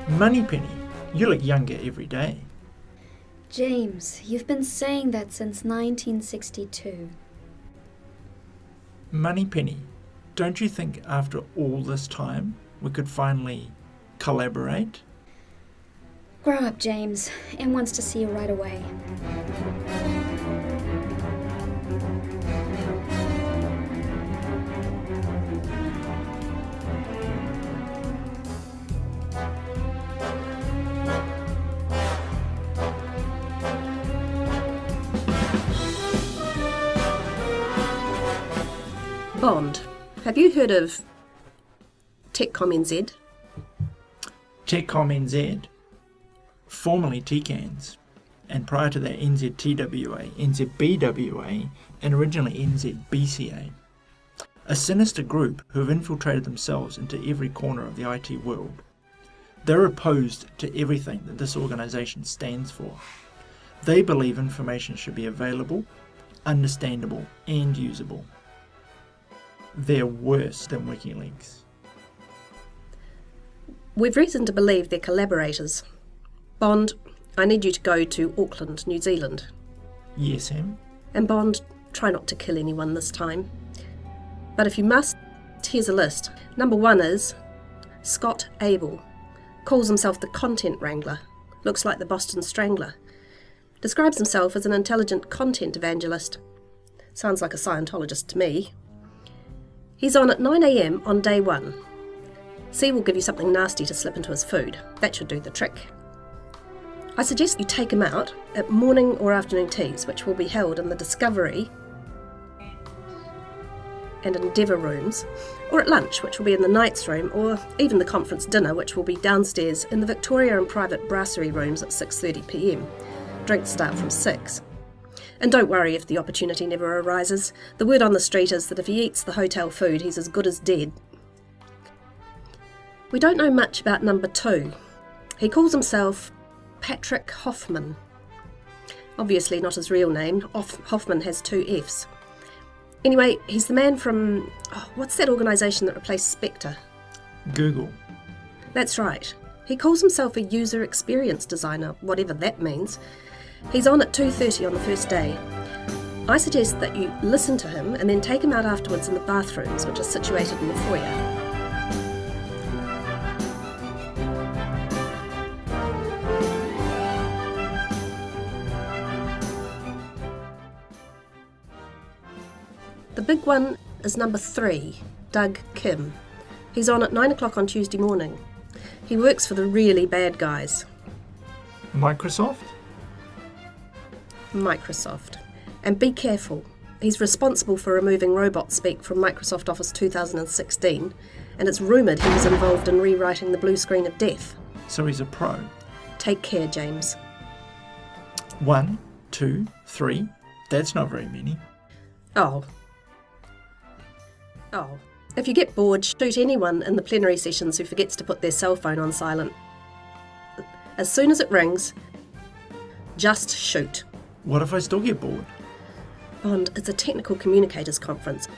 Moneypenny, you look younger every day. James, you've been saying that since 1962. Moneypenny, don't you think after all this time we could finally collaborate? Grow up, James. Em wants to see you right away. Bond, have you heard of TechCommNZ? TechCommNZ, formerly TCANZ, and prior to that NZTWA, NZBWA, and originally NZBCA. A sinister group who have infiltrated themselves into every corner of the IT world. They're opposed to everything that this organisation stands for. They believe information should be available, understandable, and usable. They're worse than WikiLeaks. We've reason to believe they're collaborators. Bond, I need you to go to Auckland, New Zealand. Yes, Em. And Bond, try not to kill anyone this time. But if you must, here's a list. Number 1 is Scott Abel. Calls himself the Content Wrangler. Looks like the Boston Strangler. Describes himself as an intelligent content evangelist. Sounds like a Scientologist to me. He's on at 9 a.m. on day 1. C will give you something nasty to slip into his food. That should do the trick. I suggest you take him out at morning or afternoon teas, which will be held in the Discovery and Endeavour rooms, or at lunch, which will be in the Knights room, or even the conference dinner, which will be downstairs in the Victoria and private brasserie rooms at 6:30 p.m. Drinks start from 6. And don't worry if the opportunity never arises. The word on the street is that if he eats the hotel food, he's as good as dead. We don't know much about number 2. He calls himself Patrick Hoffman. Obviously not his real name. Hoffman has 2 Fs. Anyway, he's the man from... what's that organisation that replaced Spectre? Google. That's right. He calls himself a user experience designer, whatever that means. He's on at 2:30 on the first day. I suggest that you listen to him and then take him out afterwards in the bathrooms, which are situated in the foyer. The big one is number 3, Doug Kim. He's on at 9 o'clock on Tuesday morning. He works for the really bad guys. Microsoft? Microsoft. And be careful. He's responsible for removing robot speak from Microsoft Office 2016, and it's rumoured he was involved in rewriting the blue screen of death. So he's a pro. Take care, James. 1, 2, 3. That's not very many. Oh. If you get bored, shoot anyone in the plenary sessions who forgets to put their cell phone on silent. As soon as it rings, just shoot. What if I still get bored? Bond, it's a technical communicators conference.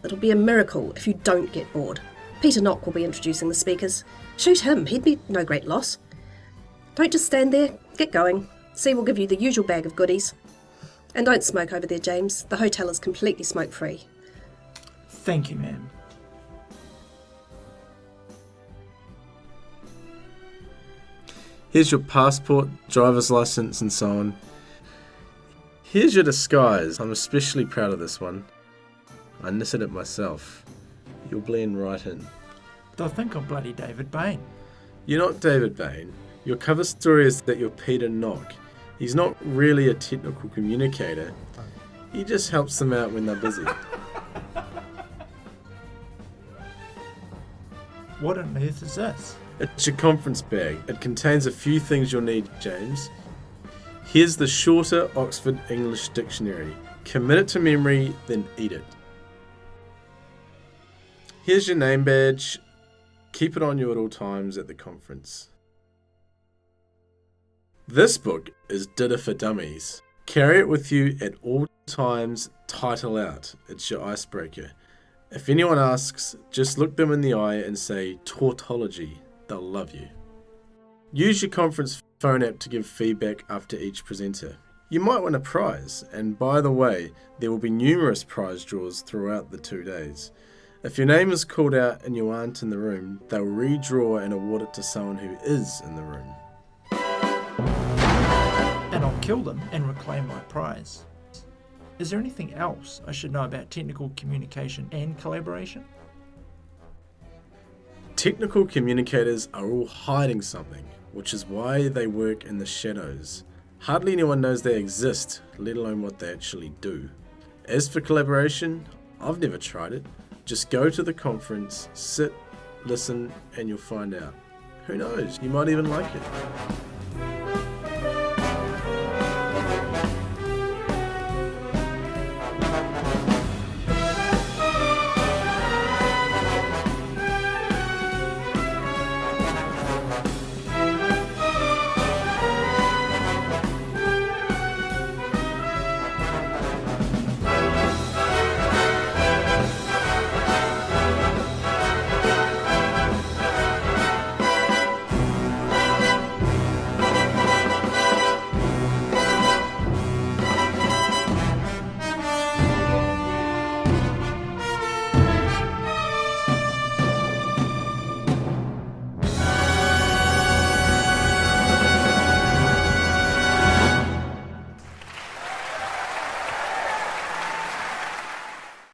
It'll be a miracle if you don't get bored. Peter Knock will be introducing the speakers. Shoot him, he'd be no great loss. Don't just stand there, get going. C will give you the usual bag of goodies. And don't smoke over there, James. The hotel is completely smoke-free. Thank you, ma'am. Here's your passport, driver's license, and so on. Here's your disguise. I'm especially proud of this one. I knitted it myself. You'll blend right in. They'll think I'm bloody David Bain. You're not David Bain. Your cover story is that you're Peter Knock. He's not really a technical communicator. He just helps them out when they're busy. What on earth is this? It's your conference bag. It contains a few things you'll need, James. Here's the shorter Oxford English Dictionary. Commit it to memory, then eat it. Here's your name badge. Keep it on you at all times at the conference. This book is Didder for Dummies. Carry it with you at all times, title out. It's your icebreaker. If anyone asks, just look them in the eye and say tautology. They'll love you. Use your conference phone app to give feedback after each presenter. You might win a prize, and by the way, there will be numerous prize draws throughout the 2 days. If your name is called out and you aren't in the room, they'll redraw and award it to someone who is in the room. And I'll kill them and reclaim my prize. Is there anything else I should know about technical communication and collaboration? Technical communicators are all hiding something, which is why they work in the shadows. Hardly anyone knows they exist, let alone what they actually do. As for collaboration, I've never tried it. Just go to the conference, sit, listen, and you'll find out. Who knows, you might even like it.